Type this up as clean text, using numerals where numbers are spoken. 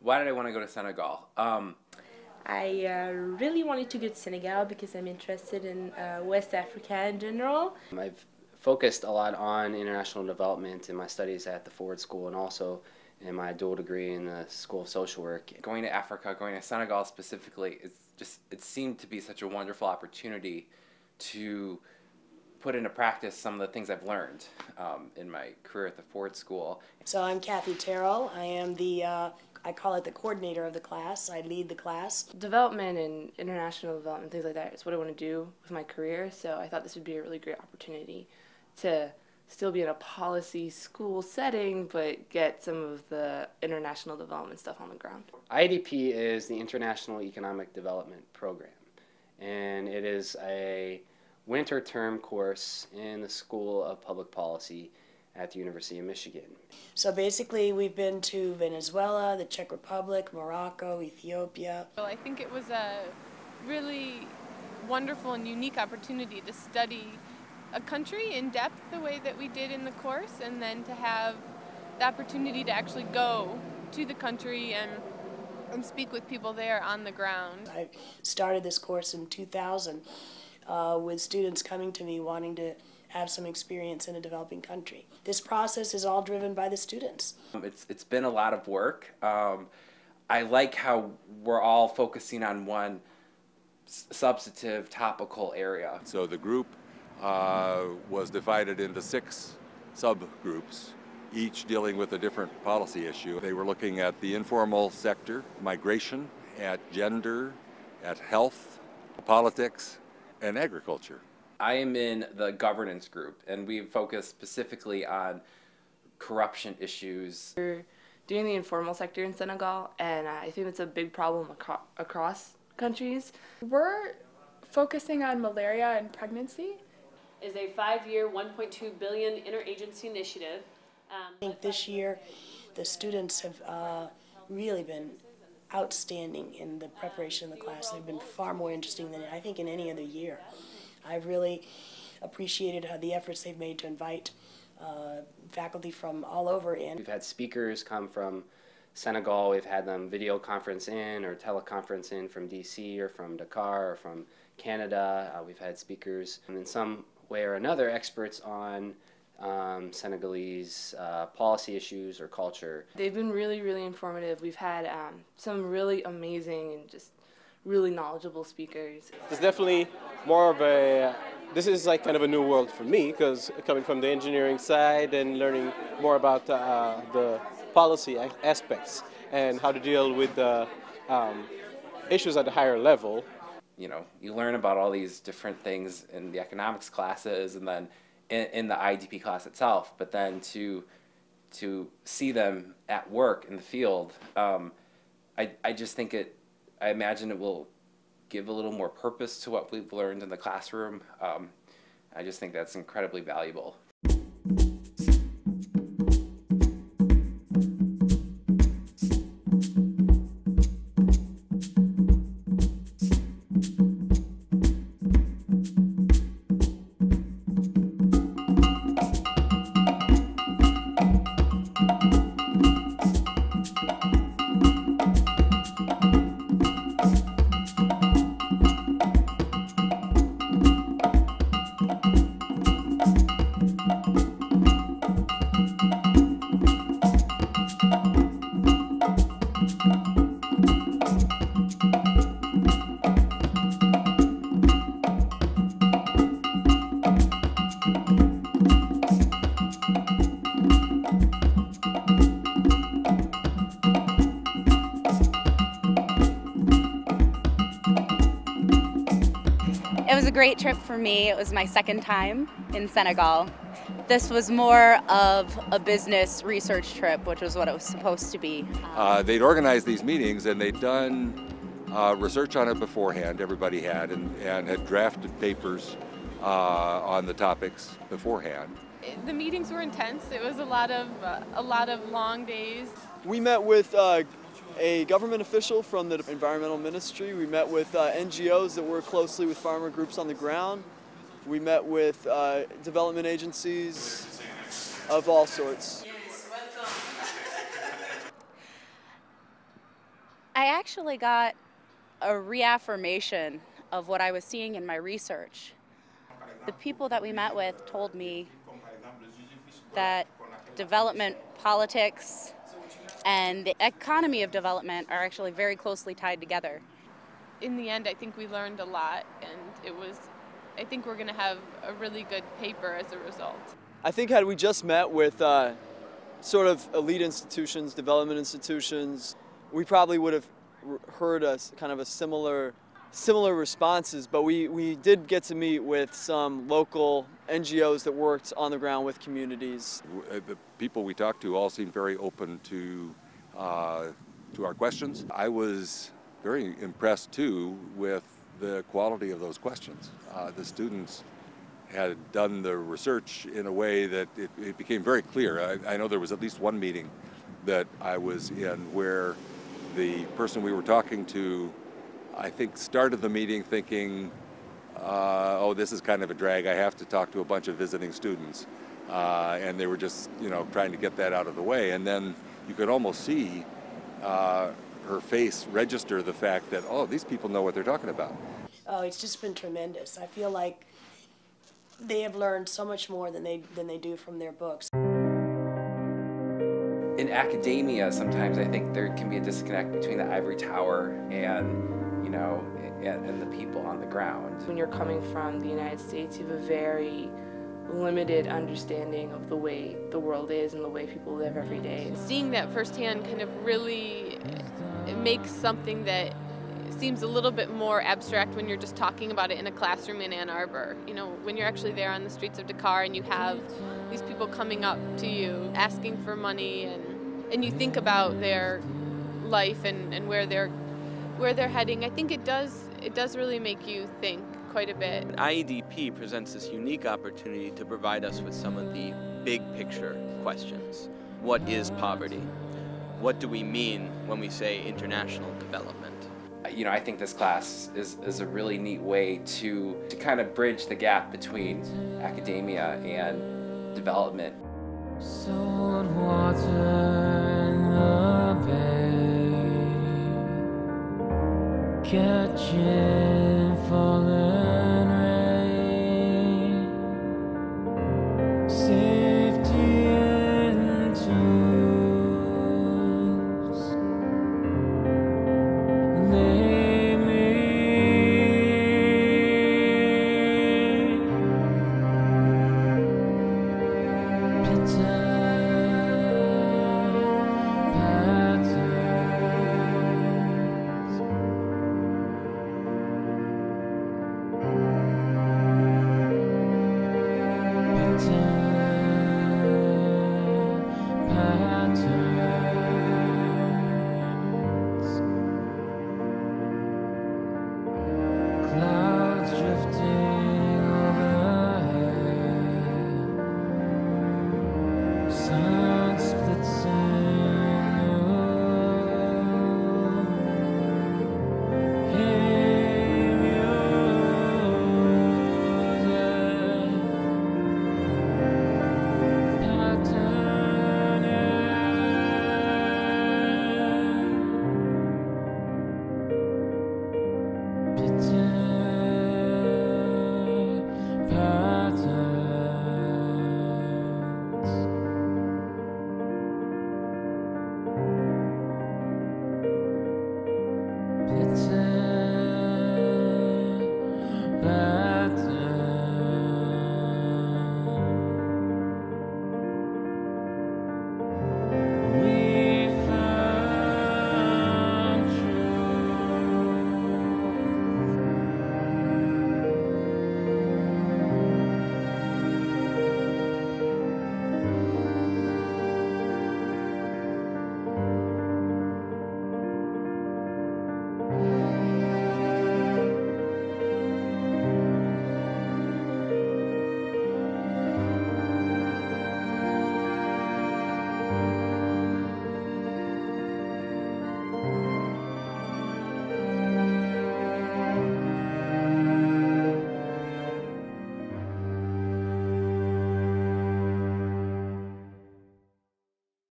Why did I want to go to Senegal? I really wanted to go to Senegal because I'm interested in West Africa in general. I've focused a lot on international development in my studies at the Ford School and also in my dual degree in the School of Social Work. Going to Africa, going to Senegal specifically, it seemed to be such a wonderful opportunity to put into practice some of the things I've learned in my career at the Ford School. So I'm Kathy Terrell. I am I call it the coordinator of the class. I lead the class. Development and international development, things like that, is what I want to do with my career, so I thought this would be a really great opportunity to still be in a policy school setting, but get some of the international development stuff on the ground. IDP is the International Economic Development Program, and it is a winter term course in the School of Public Policy at the University of Michigan. So basically we've been to Venezuela, the Czech Republic, Morocco, Ethiopia. Well, I think it was a really wonderful and unique opportunity to study a country in depth the way that we did in the course, and then to have the opportunity to actually go to the country and speak with people there on the ground. I started this course in 2000 with students coming to me wanting to have some experience in a developing country. This process is all driven by the students. It's been a lot of work. I like how we're all focusing on one substantive topical area. So the group was divided into 6 subgroups, each dealing with a different policy issue. They were looking at the informal sector, migration, at gender, at health, politics, and agriculture. I am in the governance group, and we focus specifically on corruption issues. We're doing the informal sector in Senegal, and I think it's a big problem across countries. We're focusing on malaria and pregnancy. Is a 5-year, $1.2 billion interagency initiative. I think this year the students have really been outstanding in the preparation of the class. They've been far more interesting than I think in any other year. I've really appreciated the efforts they've made to invite faculty from all over in. We've had speakers come from Senegal. We've had them video conference in or teleconference in from DC or from Dakar or from Canada. We've had speakers in some way or another experts on Senegalese policy issues or culture. They've been really, really informative. We've had some really amazing and just really knowledgeable speakers. It's definitely more of this is like kind of a new world for me, because coming from the engineering side and learning more about the policy aspects and how to deal with the issues at a higher level. You know, you learn about all these different things in the economics classes and then in the IDP class itself, but then to see them at work in the field, I just think I imagine it will give a little more purpose to what we've learned in the classroom. I just think that's incredibly valuable. It was a great trip for me. It was my second time in Senegal. This was more of a business research trip, which was what it was supposed to be. They'd organized these meetings and they'd done research on it beforehand, everybody had, and had drafted papers on the topics beforehand. The meetings were intense. It was a lot of long days. We met with a government official from the environmental ministry. We met with NGOs that work closely with farmer groups on the ground. We met with development agencies of all sorts. I actually got a reaffirmation of what I was seeing in my research. The people that we met with told me that development politics and the economy of development are actually very closely tied together. In the end, I think we learned a lot, and I think we're going to have a really good paper as a result. I think had we just met with sort of elite institutions, development institutions, we probably would have heard kind of a similar responses, but we did get to meet with some local NGOs that worked on the ground with communities. The people we talked to all seemed very open to our questions. I was very impressed too with the quality of those questions. The students had done the research in a way that it became very clear. I know there was at least one meeting that I was in where the person we were talking to, I think, started the meeting thinking, oh, this is kind of a drag. I have to talk to a bunch of visiting students. And they were just, trying to get that out of the way. And then you could almost see her face register the fact that, oh, these people know what they're talking about. Oh, it's just been tremendous. I feel like they have learned so much more than they do from their books. In academia, sometimes I think there can be a disconnect between the ivory tower and and the people on the ground. When you're coming from the United States, you have a very limited understanding of the way the world is and the way people live every day. Seeing that firsthand kind of really makes something that seems a little bit more abstract when you're just talking about it in a classroom in Ann Arbor. When you're actually there on the streets of Dakar and you have these people coming up to you asking for money, and you think about their life and where they're heading, I think it does really make you think quite a bit. IEDP presents this unique opportunity to provide us with some of the big picture questions. What is poverty? What do we mean when we say international development? I think this class is a really neat way to kind of bridge the gap between academia and development. Salt water in the bay, catching falling.